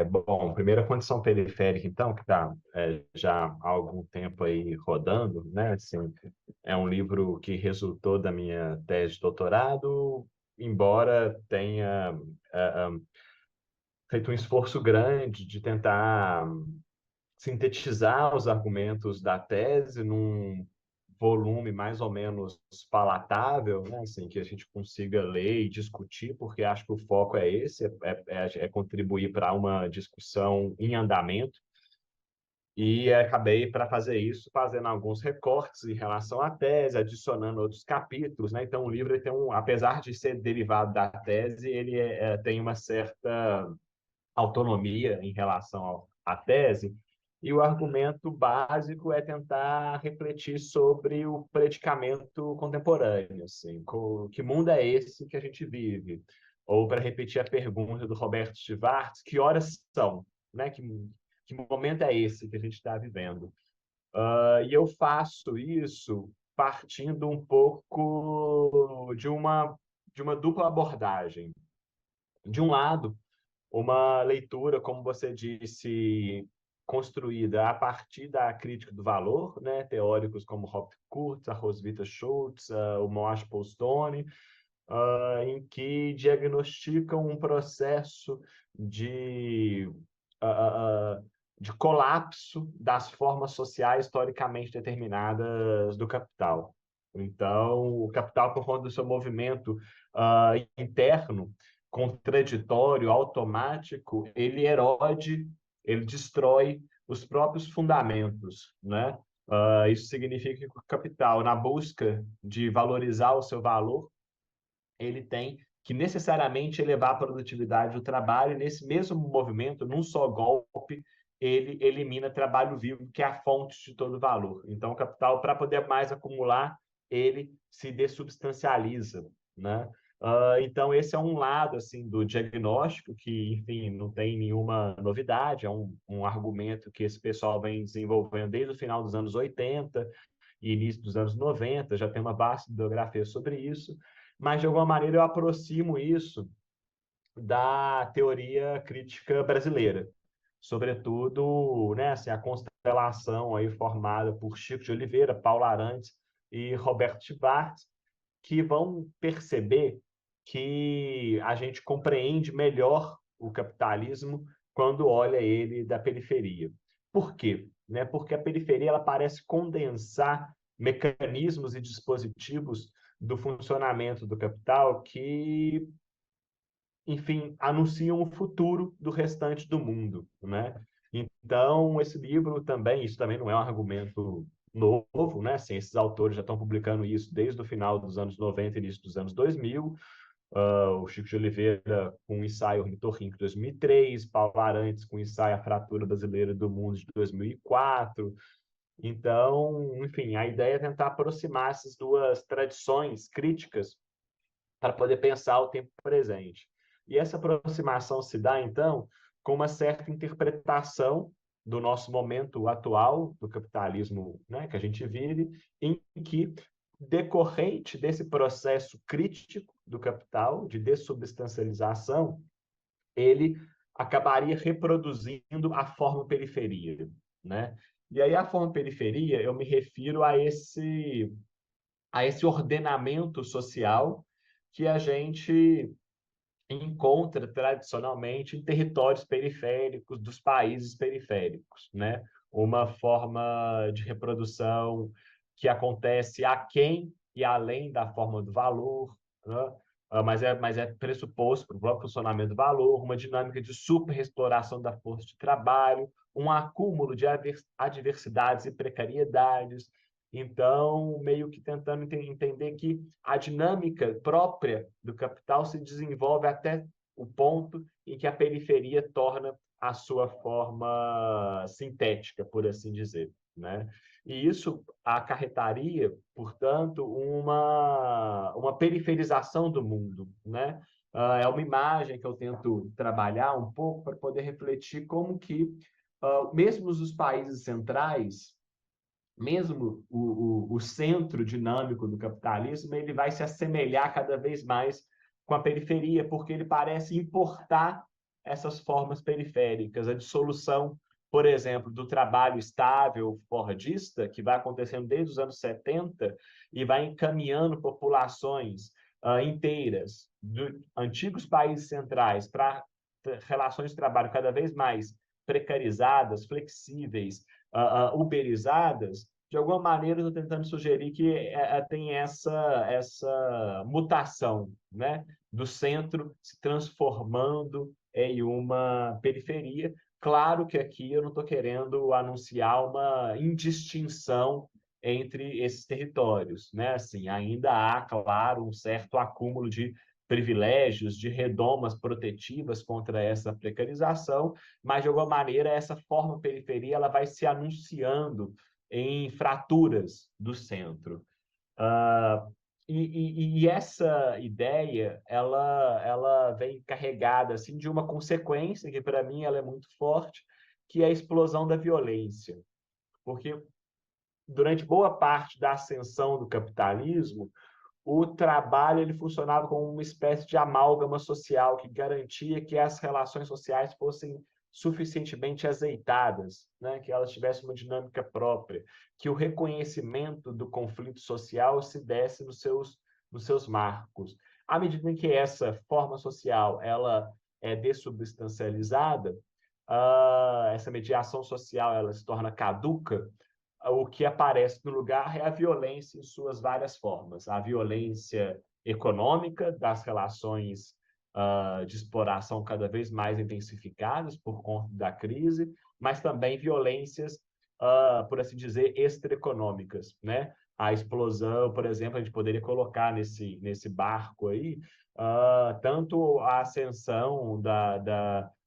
Bom, primeira condição periférica, então, que está já há algum tempo aí rodando, né? Assim, é um livro que resultou da minha tese de doutorado, embora tenha feito um esforço grande de tentar sintetizar os argumentos da tese num volume mais ou menos palatável, né? Assim, que a gente consiga ler e discutir, porque acho que o foco é esse, é contribuir para uma discussão em andamento. E acabei, para fazer isso, fazendo alguns recortes em relação à tese, adicionando outros capítulos, né? Então, o livro ele tem apesar de ser derivado da tese, ele tem uma certa autonomia em relação à tese, e o argumento básico é tentar refletir sobre o predicamento contemporâneo, assim, que mundo é esse que a gente vive? Ou, para repetir a pergunta do Roberto Schwartz, que horas são? Né? Que momento é esse que a gente está vivendo? E eu faço isso partindo um pouco de uma dupla abordagem. De um lado, uma leitura, como você disse, construída a partir da crítica do valor, né? Teóricos como Robert Kurtz, a Roswitha Schultz, o Moash Postone, em que diagnosticam um processo de, uh, uh, de colapso das formas sociais historicamente determinadas do capital. Então, o capital, por conta do seu movimento interno, contraditório, automático, ele erode, ele destrói os próprios fundamentos, né? Isso significa que o capital, na busca de valorizar o seu valor, ele tem que necessariamente elevar a produtividade do trabalho, e nesse mesmo movimento, num só golpe, ele elimina trabalho vivo, que é a fonte de todo valor. Então, o capital, para poder mais acumular, ele se dessubstancializa, né? Então, esse é um lado assim do diagnóstico que, enfim, não tem nenhuma novidade, é um argumento que esse pessoal vem desenvolvendo desde o final dos anos 80 e início dos anos 90, já tem uma vasta bibliografia sobre isso, mas de alguma maneira eu aproximo isso da teoria crítica brasileira, sobretudo, né, assim, a constelação aí formada por Chico de Oliveira, Paulo Arantes e Roberto Schwartz, que vão perceber que a gente compreende melhor o capitalismo quando olha ele da periferia. Por quê? Né? Porque a periferia ela parece condensar mecanismos e dispositivos do funcionamento do capital que, enfim, anunciam o futuro do restante do mundo, né? Então, esse livro também, isso também não é um argumento novo, né? Assim, esses autores já estão publicando isso desde o final dos anos 90 e início dos anos 2000. O Chico de Oliveira com o ensaio Ornitorrinco de 2003, Paulo Arantes com o ensaio A Fratura Brasileira do Mundo de 2004. Então, enfim, a ideia é tentar aproximar essas duas tradições críticas para poder pensar o tempo presente. E essa aproximação se dá, então, com uma certa interpretação do nosso momento atual, do capitalismo, né, que a gente vive, em que, decorrente desse processo crítico do capital, de dessubstancialização, ele acabaria reproduzindo a forma periferia, né? E aí a forma periferia, eu me refiro a esse ordenamento social que a gente encontra tradicionalmente em territórios periféricos dos países periféricos, né? Uma forma de reprodução que acontece aquém e além da forma do valor, né? Mas é pressuposto para o próprio funcionamento do valor, uma dinâmica de superexploração da força de trabalho, um acúmulo de adversidades e precariedades. Então, meio que tentando entender que a dinâmica própria do capital se desenvolve até o ponto em que a periferia torna a sua forma sintética, por assim dizer, né? E isso acarretaria, portanto, uma periferização do mundo, né? É uma imagem que eu tento trabalhar um pouco para poder refletir como que, mesmo os países centrais, mesmo o centro dinâmico do capitalismo, ele vai se assemelhar cada vez mais com a periferia, porque ele parece importar essas formas periféricas, a dissolução, por exemplo, do trabalho estável fordista, que vai acontecendo desde os anos 70 e vai encaminhando populações inteiras de antigos países centrais para relações de trabalho cada vez mais precarizadas, flexíveis, uberizadas. De alguma maneira, estou tentando sugerir que tem essa mutação, né, do centro se transformando em uma periferia. Claro que aqui eu não estou querendo anunciar uma indistinção entre esses territórios, né? Assim, ainda há, claro, um certo acúmulo de privilégios, de redomas protetivas contra essa precarização, mas de alguma maneira essa forma periferia ela vai se anunciando em fraturas do centro. Uh, e essa ideia ela vem carregada assim de uma consequência que para mim ela é muito forte, que é a explosão da violência, porque durante boa parte da ascensão do capitalismo o trabalho ele funcionava como uma espécie de amálgama social que garantia que as relações sociais fossem suficientemente azeitadas, né? Que elas tivessem uma dinâmica própria, que o reconhecimento do conflito social se desse nos seus marcos. À medida em que essa forma social ela é dessubstancializada, essa mediação social ela se torna caduca, o que aparece no lugar é a violência em suas várias formas. A violência econômica das relações de exploração cada vez mais intensificadas por conta da crise, mas também violências, por assim dizer, extraeconômicas, né? A explosão, por exemplo, a gente poderia colocar nesse barco aí tanto a ascensão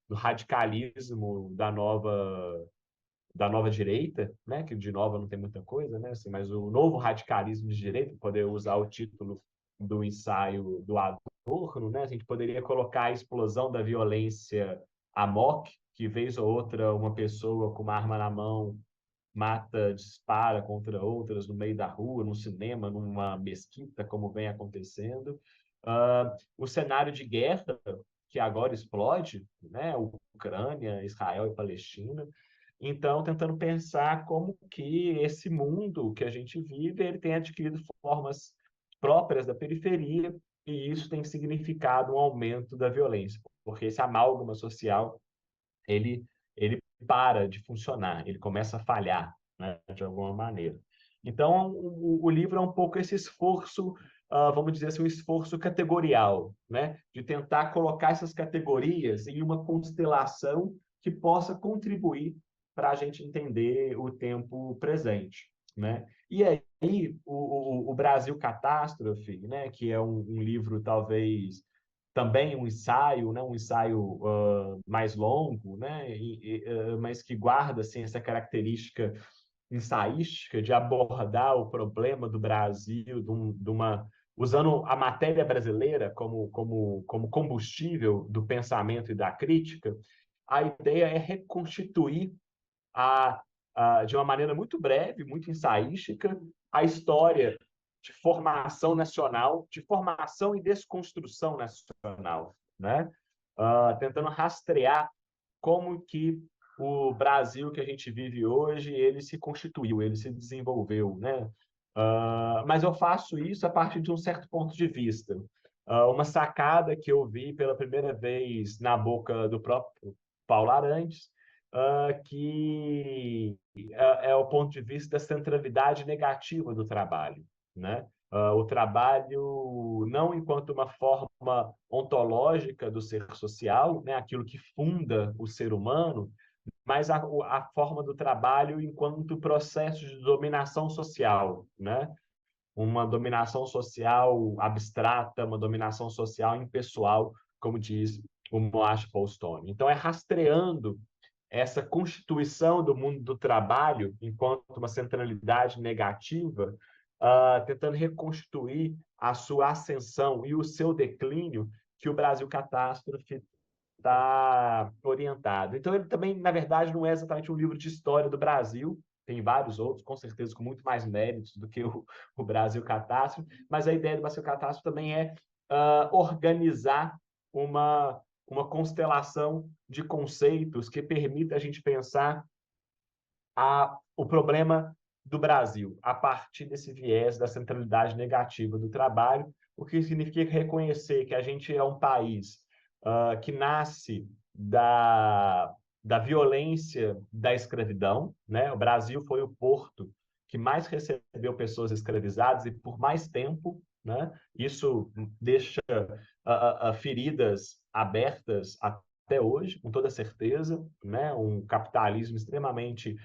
do radicalismo da nova direita, né, que de nova não tem muita coisa, né, assim, mas o novo radicalismo de direita, poder usar o título do ensaio do Adorno, né, a gente poderia colocar a explosão da violência amok, que vez ou outra uma pessoa com uma arma na mão mata, dispara contra outras no meio da rua, num cinema, numa mesquita, como vem acontecendo. O cenário de guerra que agora explode, né, Ucrânia, Israel e Palestina. Então, tentando pensar como que esse mundo que a gente vive, ele tem adquirido formas próprias da periferia, e isso tem significado um aumento da violência, porque esse amálgama social, ele, ele para de funcionar, ele começa a falhar, né, de alguma maneira. Então, o livro é um pouco esse esforço, vamos dizer assim, um esforço categorial, né, de tentar colocar essas categorias em uma constelação que possa contribuir para a gente entender o tempo presente, né? E aí, o Brasil Catástrofe, né, que é um livro talvez também um ensaio, né, um ensaio mais longo, né, mas que guarda assim, essa característica ensaística de abordar o problema do Brasil de uma usando a matéria brasileira como combustível do pensamento e da crítica. A ideia é reconstituir de uma maneira muito breve, muito ensaística, a história de formação nacional, de formação e desconstrução nacional, né? Tentando rastrear como que o Brasil que a gente vive hoje, ele se constituiu, ele se desenvolveu, né? Mas eu faço isso a partir de um certo ponto de vista. Uma sacada que eu vi pela primeira vez na boca do próprio Paulo Arantes, que é o ponto de vista da centralidade negativa do trabalho, né? O trabalho não enquanto uma forma ontológica do ser social, né? Aquilo que funda o ser humano, mas a forma do trabalho enquanto processo de dominação social, né? Uma dominação social abstrata, uma dominação social impessoal, como diz o Moash Paulstone. Então, é rastreando essa constituição do mundo do trabalho enquanto uma centralidade negativa, tentando reconstruir a sua ascensão e o seu declínio, que o Brasil Catástrofe está orientado. Então, ele também, na verdade, não é exatamente um livro de história do Brasil, tem vários outros, com certeza, com muito mais méritos do que o Brasil Catástrofe, mas a ideia do Brasil Catástrofe também é organizar uma uma constelação de conceitos que permita a gente pensar o problema do Brasil a partir desse viés da centralidade negativa do trabalho, o que significa reconhecer que a gente é um país que nasce da violência da escravidão, né? O Brasil foi o porto que mais recebeu pessoas escravizadas e por mais tempo, né? Isso deixa feridas abertas até hoje, com toda certeza, né? Um capitalismo extremamente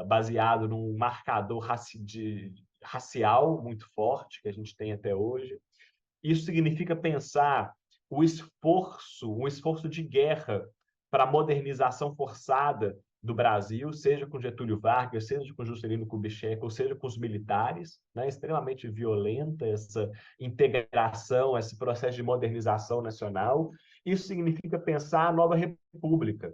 baseado num marcador racial muito forte que a gente tem até hoje. Isso significa pensar um esforço de guerra para a modernização forçada do Brasil, seja com Getúlio Vargas, seja com Juscelino Kubitschek, ou seja com os militares, né? Extremamente violenta essa integração, esse processo de modernização nacional. Isso significa pensar a nova república,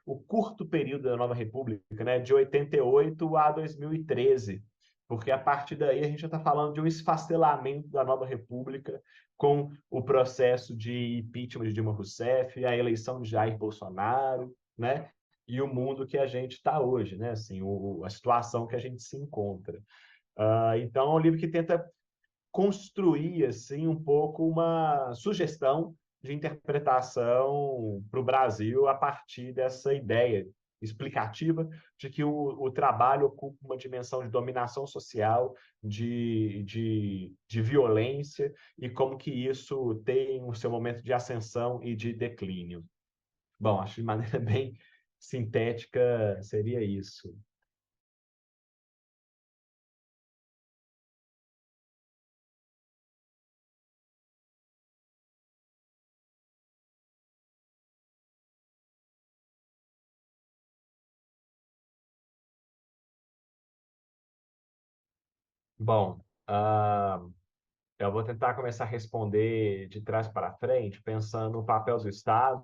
o curto período da nova república, né? De 88 a 2013, porque a partir daí a gente já está falando de um esfacelamento da nova república com o processo de impeachment de Dilma Rousseff, a eleição de Jair Bolsonaro, né? E o mundo que a gente está hoje, né? Assim, a situação que a gente se encontra. Então, é um livro que tenta construir assim um pouco uma sugestão de interpretação para o Brasil a partir dessa ideia explicativa de que o trabalho ocupa uma dimensão de dominação social, de violência, e como que isso tem o seu momento de ascensão e de declínio. Bom, acho que de maneira bem sintética seria isso. Bom, eu vou tentar começar a responder de trás para frente, pensando no papel do Estado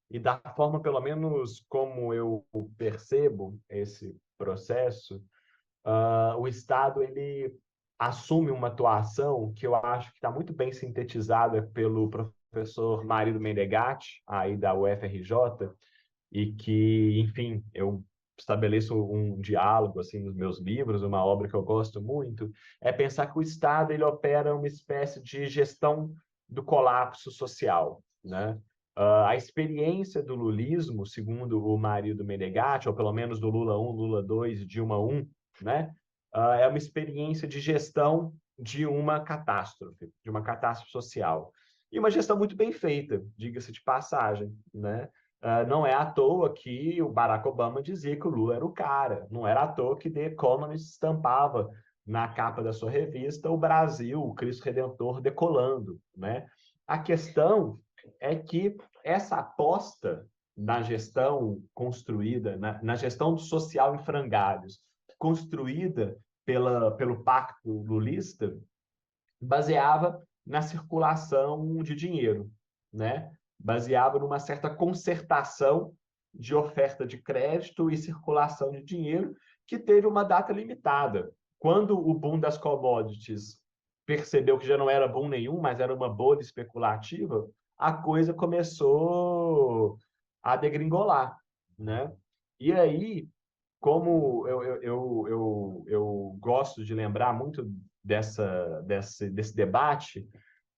e da forma, pelo menos, como eu percebo esse processo. O Estado ele assume uma atuação que eu acho que está muito bem sintetizada pelo professor Marido Menegatti, aí da UFRJ, e que, enfim, eu estabeleço um diálogo assim nos meus livros, uma obra que eu gosto muito, é pensar que o Estado ele opera uma espécie de gestão do colapso social, né? A experiência do lulismo, segundo o Marido Menegatti, ou pelo menos do Lula 1, Lula 2, Dilma 1, né? É uma experiência de gestão de uma catástrofe social. E uma gestão muito bem feita, diga-se de passagem, né? Não é à toa que o Barack Obama dizia que o Lula era o cara. Não era à toa que The Economist estampava na capa da sua revista o Brasil, o Cristo Redentor, decolando, né? A questão é que essa aposta na gestão construída, na gestão do social em frangalhos, construída pelo Pacto Lulista, baseava na circulação de dinheiro, né? Baseava numa certa concertação de oferta de crédito e circulação de dinheiro que teve uma data limitada. Quando o boom das commodities percebeu que já não era boom nenhum, mas era uma bolha especulativa, a coisa começou a degringolar, né? E aí, como eu gosto de lembrar muito desse debate,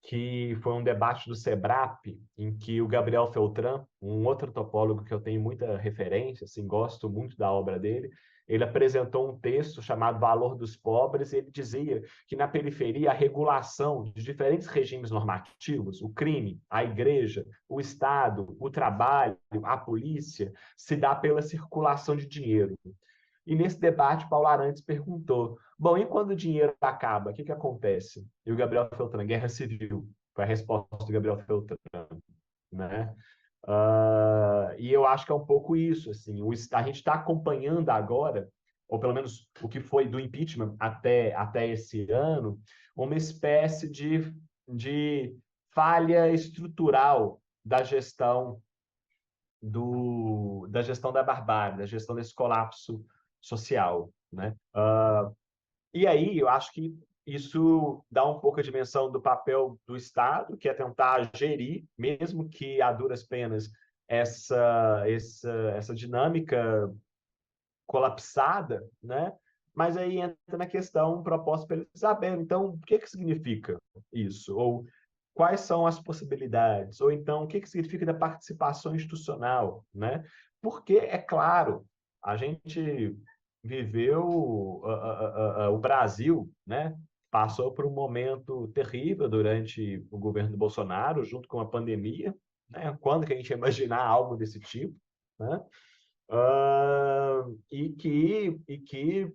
que foi um debate do SEBRAP, em que o Gabriel Feltran, um outro antropólogo que eu tenho muita referência, assim, gosto muito da obra dele, ele apresentou um texto chamado Valor dos Pobres, e ele dizia que na periferia a regulação de diferentes regimes normativos, o crime, a igreja, o Estado, o trabalho, a polícia, se dá pela circulação de dinheiro. E nesse debate, Paulo Arantes perguntou: bom, e quando o dinheiro acaba, o que acontece? E o Gabriel Feltran, guerra civil, foi a resposta do Gabriel Feltran, né? E eu acho que é um pouco isso, assim, a gente está acompanhando agora, ou pelo menos o que foi do impeachment até esse ano, uma espécie de falha estrutural da gestão da barbárie, da gestão desse colapso social, né? E aí eu acho que isso dá um pouco a dimensão do papel do Estado, que é tentar gerir, mesmo que a duras penas, essa dinâmica colapsada, né? Mas aí entra na questão proposta pela Isabel. Então, o que significa isso? Ou quais são as possibilidades? Ou então, o que significa da participação institucional, né? Porque, é claro, a gente viveu o Brasil, né? Passou por um momento terrível durante o governo do Bolsonaro, junto com a pandemia, né? Quando que a gente ia imaginar algo desse tipo, né? E que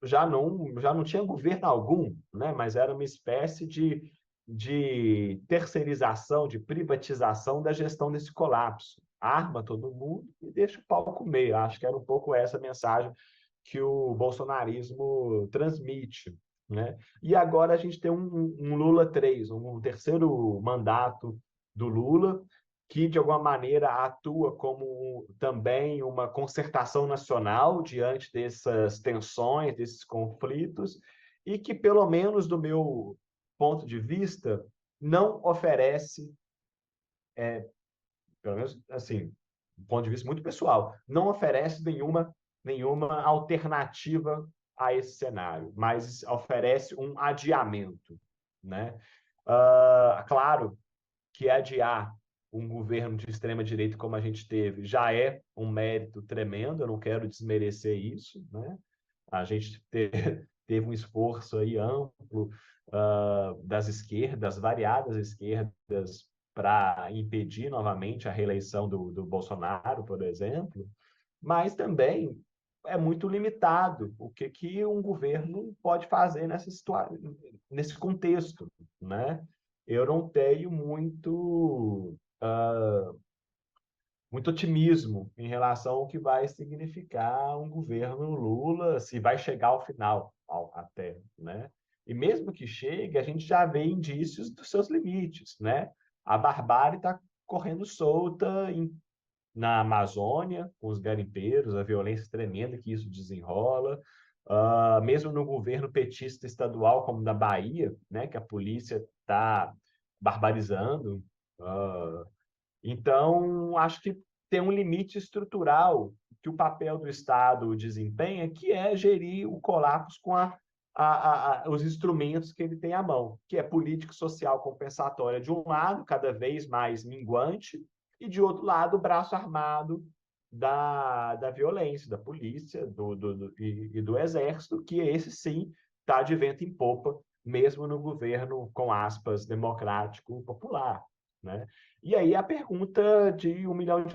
já não tinha governo algum, né? Mas era uma espécie de terceirização, de privatização da gestão desse colapso. Arma todo mundo e deixa o pau comer. Acho que era um pouco essa mensagem que o bolsonarismo transmite, né? E agora a gente tem um Lula 3, um terceiro mandato do Lula, que de alguma maneira atua como também uma concertação nacional diante dessas tensões, desses conflitos, e que, pelo menos do meu ponto de vista, não oferece, pelo menos assim, do ponto de vista muito pessoal, não oferece nenhuma alternativa a esse cenário, mas oferece um adiamento, né? Claro que adiar um governo de extrema direita como a gente teve já é um mérito tremendo, eu não quero desmerecer isso, né? A gente teve um esforço aí amplo das esquerdas, variadas esquerdas, para impedir novamente a reeleição do Bolsonaro, por exemplo, mas também é muito limitado o que um governo pode fazer nesse contexto, né? Eu não tenho muito otimismo em relação ao que vai significar um governo Lula, se vai chegar ao final, até, né? E mesmo que chegue, a gente já vê indícios dos seus limites, né? A barbárie está correndo solta na Amazônia, com os garimpeiros, a violência tremenda que isso desenrola, mesmo no governo petista estadual, como na Bahia, né, que a polícia está barbarizando. Uh, então, acho que tem um limite estrutural que o papel do Estado desempenha, que é gerir o colapso com os instrumentos que ele tem à mão, que é política social compensatória de um lado, cada vez mais minguante, e de outro lado, o braço armado da violência, da polícia e do exército, que esse sim está de vento em popa, mesmo no governo, com aspas, democrático popular, né? E aí a pergunta de US$ 1 milhão,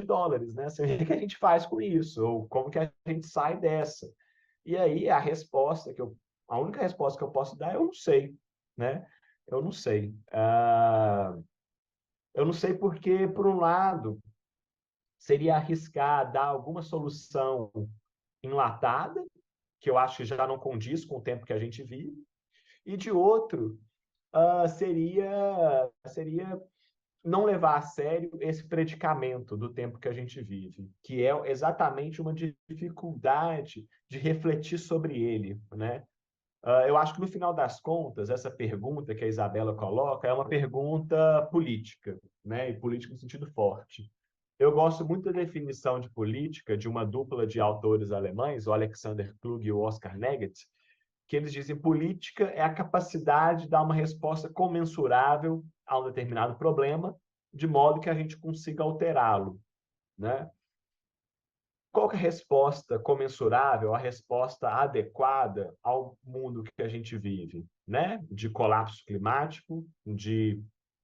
né? Assim, o que a gente faz com isso? Ou como que a gente sai dessa? E aí a única resposta que eu posso dar é eu não sei, né? Eu não sei. Eu não sei porque, por um lado, seria arriscar dar alguma solução enlatada, que eu acho que já não condiz com o tempo que a gente vive, e de outro, seria não levar a sério esse predicamento do tempo que a gente vive, que é exatamente uma dificuldade de refletir sobre ele, né? Eu acho que no final das contas, essa pergunta que a Isabela coloca é uma pergunta política, né? E política no sentido forte. Eu gosto muito da definição de política de uma dupla de autores alemães, o Alexander Klug e o Oscar Neget, que eles dizem política é a capacidade de dar uma resposta comensurável a um determinado problema, de modo que a gente consiga alterá-lo, né? Qual que é a resposta comensurável, a resposta adequada ao mundo que a gente vive, né? De colapso climático, de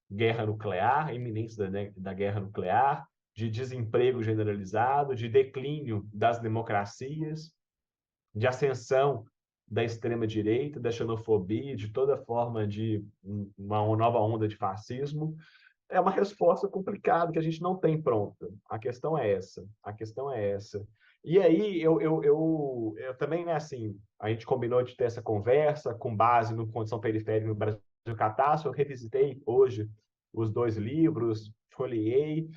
guerra nuclear, iminência da guerra nuclear, de desemprego generalizado, de declínio das democracias, de ascensão da extrema-direita, da xenofobia, de toda forma de uma nova onda de fascismo. É uma resposta complicada que a gente não tem pronta. A questão é essa. A questão é essa. E aí, eu também, né, assim, a gente combinou de ter essa conversa com base no Condição Periférica no Brasil Catástrofe. Eu revisitei hoje os dois livros, folheei,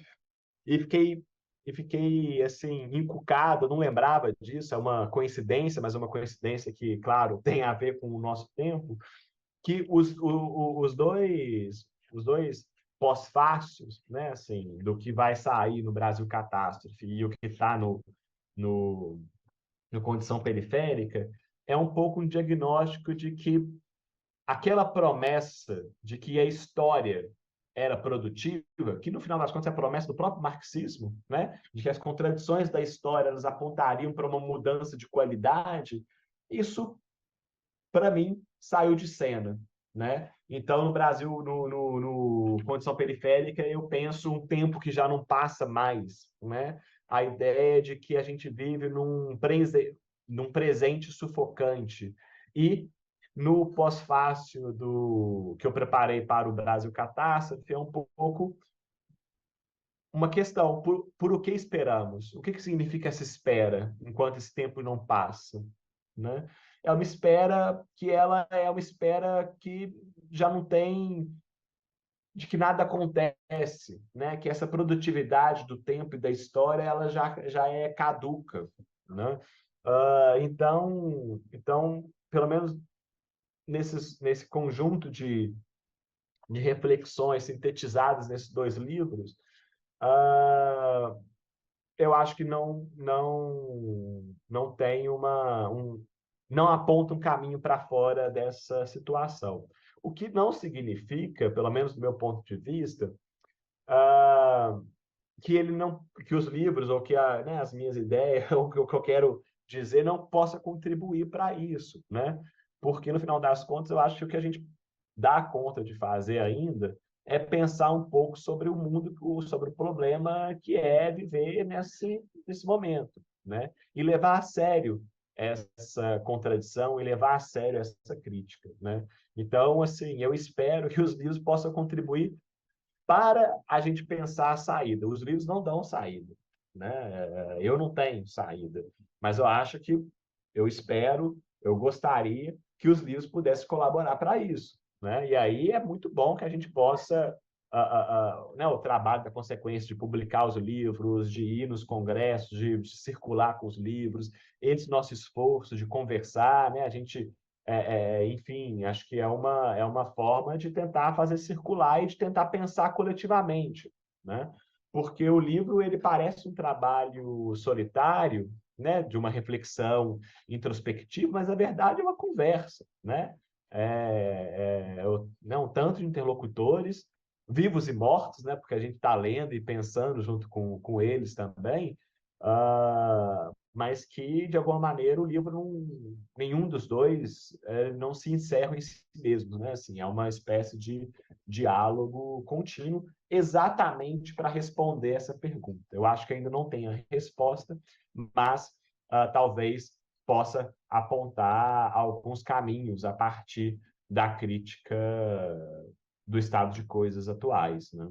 e fiquei assim, encucado, não lembrava disso, é uma coincidência, mas é uma coincidência que, claro, tem a ver com o nosso tempo. que os dois pós-fácios, né, assim, do que vai sair no Brasil Catástrofe e o que está no, no Condição Periférica, é um pouco um diagnóstico de que aquela promessa de que a história era produtiva, que no final das contas é a promessa do próprio marxismo, né? De que as contradições da história elas apontariam para uma mudança de qualidade, isso, para mim, saiu de cena, né? Então, no Brasil, no Condição Periférica, eu penso um tempo que já não passa mais, né? A ideia de que a gente vive num presente sufocante. E no pós-fácil do que eu preparei para o Brasil Catástrofe, é um pouco uma questão, por o que esperamos? O que significa essa espera enquanto esse tempo não passa, né? É uma espera que ela é uma espera que já não tem, de que nada acontece, né? Que essa produtividade do tempo e da história ela já é caduca, né? Então, pelo menos nesse conjunto de reflexões sintetizadas nesses dois livros, uh, eu acho que não tem não aponta um caminho para fora dessa situação. O que não significa, pelo menos do meu ponto de vista, uh, que ele não, que os livros ou que né, as minhas ideias ou que o que eu quero dizer não possa contribuir para isso, né? Porque no final das contas eu acho que o que a gente dá conta de fazer ainda é pensar um pouco sobre o mundo, sobre o problema que é viver nesse momento, né? E levar a sério essa contradição e levar a sério essa crítica, né? Então, assim, eu espero que os livros possam contribuir para a gente pensar a saída. Os livros não dão saída, né? Eu não tenho saída, mas eu acho que eu espero, eu gostaria que os livros pudessem colaborar para isso, né? E aí é muito bom que a gente possa né, o trabalho da consequência de publicar os livros, de ir nos congressos, de circular com os livros, esse nosso esforço de conversar, né? A gente enfim, acho que é uma forma de tentar fazer circular e de tentar pensar coletivamente, né? Porque o livro ele parece um trabalho solitário, né? De uma reflexão introspectiva, mas na verdade é uma conversa, né? Né? Um tanto de interlocutores, vivos e mortos, né? Porque a gente está lendo e pensando junto com eles também, mas que, de alguma maneira, o livro nenhum dos dois não se encerra em si mesmo, né? Assim, é uma espécie de diálogo contínuo exatamente para responder essa pergunta. Eu acho que ainda não tem a resposta, mas talvez possa apontar alguns caminhos a partir da crítica do estado de coisas atuais, né?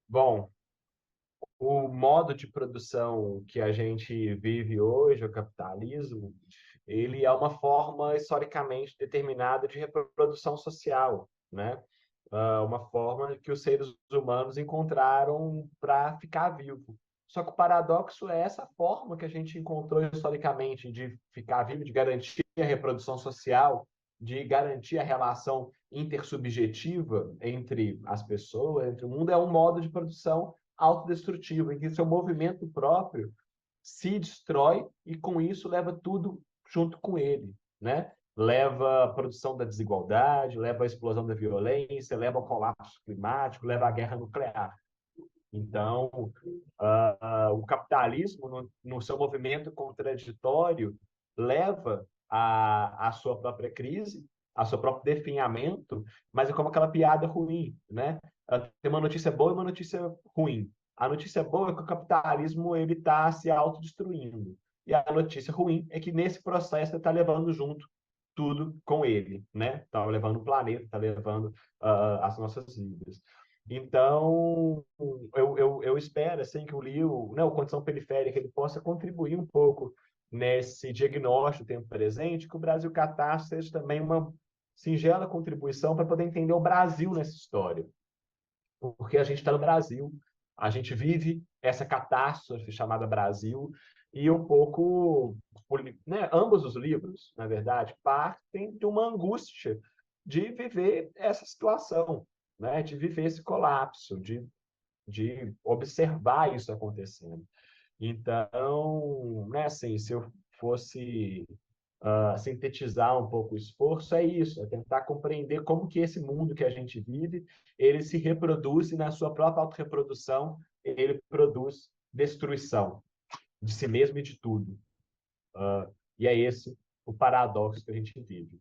Bom, o modo de produção que a gente vive hoje, o capitalismo, ele é uma forma historicamente determinada de reprodução social, né? Uma forma que os seres humanos encontraram para ficar vivo. Só que o paradoxo é essa forma que a gente encontrou historicamente de ficar vivo, de garantir a reprodução social, de garantir a relação intersubjetiva entre as pessoas, entre o mundo, é um modo de produção autodestrutivo, em que seu movimento próprio se destrói e com isso leva tudo junto com ele, né? Leva a produção da desigualdade, leva a explosão da violência, leva ao colapso climático, leva à guerra nuclear. Então, o capitalismo, no seu movimento contraditório, leva à sua própria crise, ao seu próprio definhamento, mas é como aquela piada ruim, né? Tem uma notícia boa e uma notícia ruim. A notícia boa é que o capitalismo ele está se autodestruindo. E a notícia ruim é que nesse processo ele está levando junto tudo com ele, né? Está levando o planeta, está levando as nossas vidas. Então, eu espero assim, que o livro, né, o Condição Periférica, ele possa contribuir um pouco nesse diagnóstico do tempo presente, que o Brasil Catástrofe seja também uma singela contribuição para poder entender o Brasil nessa história. Porque a gente está no Brasil, A gente vive essa catástrofe chamada Brasil e um pouco, né, ambos os livros, na verdade, partem de uma angústia de viver essa situação, né, de viver esse colapso, de observar isso acontecendo. Então, né, assim, se eu fosse sintetizar um pouco o esforço, é isso, é tentar compreender como que esse mundo que a gente vive, ele se reproduz e na sua própria autorreprodução, ele produz destruição de si mesmo e de tudo. E é esse o paradoxo que a gente vive.